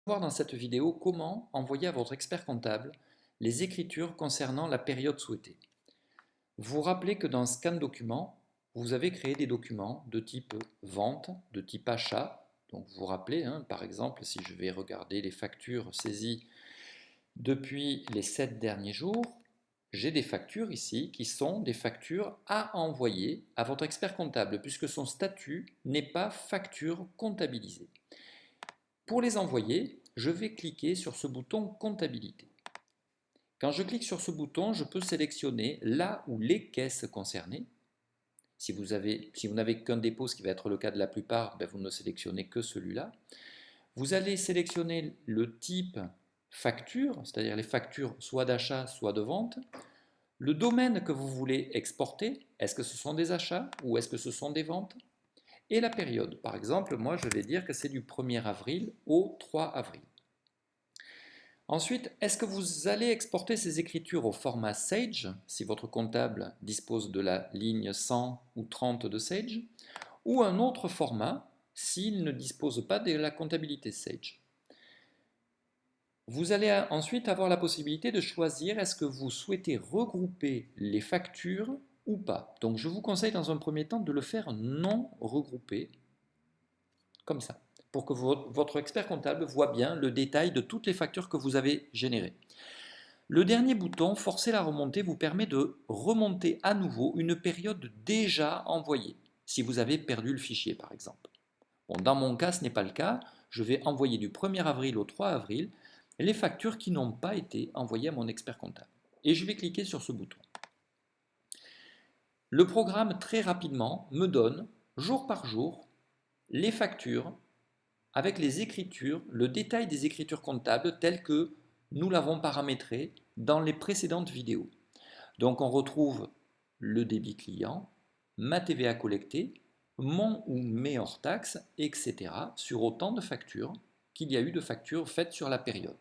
Voir dans cette vidéo comment envoyer à votre expert comptable les écritures concernant la période souhaitée. Vous vous rappelez que dans Scan document, vous avez créé des documents de type vente, de type achat. Donc vous vous rappelez, par exemple, si je vais regarder les factures saisies depuis les 7 derniers jours, j'ai des factures ici qui sont des factures à envoyer à votre expert comptable puisque son statut n'est pas facture comptabilisée. Pour les envoyer, je vais cliquer sur ce bouton comptabilité. Quand je clique sur ce bouton, je peux sélectionner là ou les caisses concernées. Si vous n'avez qu'un dépôt, ce qui va être le cas de la plupart, vous ne sélectionnez que celui-là. Vous allez sélectionner le type facture, c'est-à-dire les factures soit d'achat, soit de vente. Le domaine que vous voulez exporter, est-ce que ce sont des achats ou est-ce que ce sont des ventes? Et la période. Par exemple, moi je vais dire que c'est du 1er avril au 3 avril. Ensuite, est-ce que vous allez exporter ces écritures au format Sage, si votre comptable dispose de la ligne 100 ou 30 de Sage, ou un autre format s'il ne dispose pas de la comptabilité Sage? Vous allez ensuite avoir la possibilité de choisir est-ce que vous souhaitez regrouper les factures ou pas. Donc je vous conseille dans un premier temps de le faire non regroupé, comme ça, pour que votre expert comptable voit bien le détail de toutes les factures que vous avez générées. Le dernier bouton, forcer la remontée, vous permet de remonter à nouveau une période déjà envoyée, si vous avez perdu le fichier par exemple. Bon, dans mon cas, ce n'est pas le cas. Je vais envoyer du 1er avril au 3 avril les factures qui n'ont pas été envoyées à mon expert comptable. Et je vais cliquer sur ce bouton. Le programme, très rapidement, me donne, jour par jour, les factures avec les écritures, le détail des écritures comptables telles que nous l'avons paramétré dans les précédentes vidéos. Donc on retrouve le débit client, ma TVA collectée, mon ou mes hors taxes, etc. sur autant de factures qu'il y a eu de factures faites sur la période.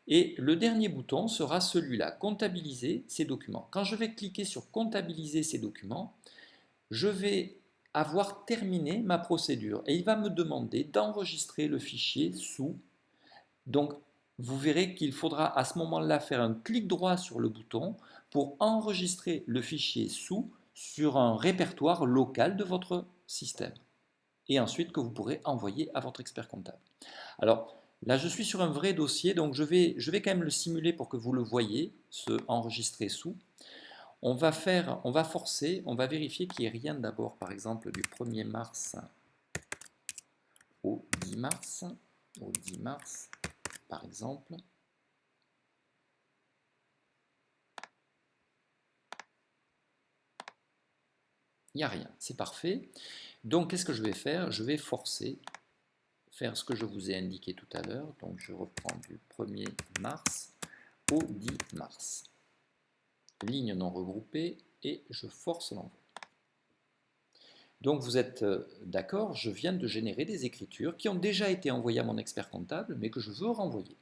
Et le dernier bouton sera celui-là, comptabiliser ces documents. Quand je vais cliquer sur comptabiliser ces documents, je vais avoir terminé ma procédure et il va me demander d'enregistrer le fichier sous. Donc vous verrez qu'il faudra à ce moment-là faire un clic droit sur le bouton pour enregistrer le fichier sous sur un répertoire local de votre système et ensuite que vous pourrez envoyer à votre expert comptable. Alors là je suis sur un vrai dossier, donc je vais quand même le simuler pour que vous le voyez, ce enregistrer sous. On va forcer, on va vérifier qu'il n'y ait rien d'abord, par exemple du 1er mars au 10 mars, par exemple. Il n'y a rien, c'est parfait. Donc qu'est-ce que je vais faire? Je vais forcer, faire ce que je vous ai indiqué tout à l'heure. Donc je reprends du 1er mars au 10 mars. Ligne non regroupée et je force l'envoi. Donc vous êtes d'accord, je viens de générer des écritures qui ont déjà été envoyées à mon expert comptable, mais que je veux renvoyer.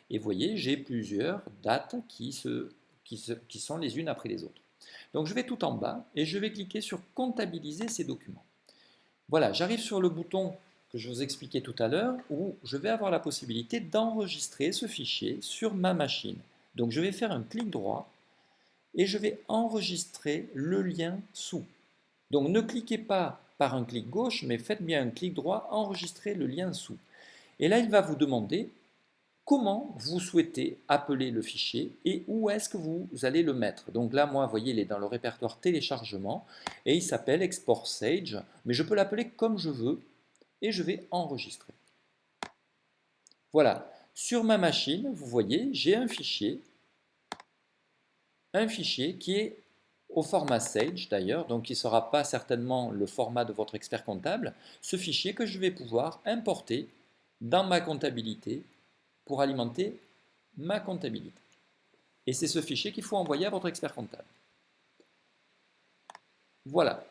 Et vous voyez, j'ai plusieurs dates qui sont les unes après les autres. Donc je vais tout en bas et je vais cliquer sur comptabiliser ces documents. Voilà, j'arrive sur le bouton que je vous expliquais tout à l'heure où je vais avoir la possibilité d'enregistrer ce fichier sur ma machine. Donc je vais faire un clic droit et je vais enregistrer le lien sous. Donc ne cliquez pas par un clic gauche, mais faites bien un clic droit, enregistrez le lien sous. Et là, il va vous demander comment vous souhaitez appeler le fichier et où est-ce que vous allez le mettre. Donc là, moi, vous voyez, il est dans le répertoire téléchargement et il s'appelle Export Sage, mais je peux l'appeler comme je veux et je vais enregistrer. Voilà, sur ma machine, vous voyez, j'ai un fichier qui est au format Sage d'ailleurs, donc qui ne sera pas certainement le format de votre expert comptable, ce fichier que je vais pouvoir importer dans ma comptabilité pour alimenter ma comptabilité. Et c'est ce fichier qu'il faut envoyer à votre expert comptable. Voilà.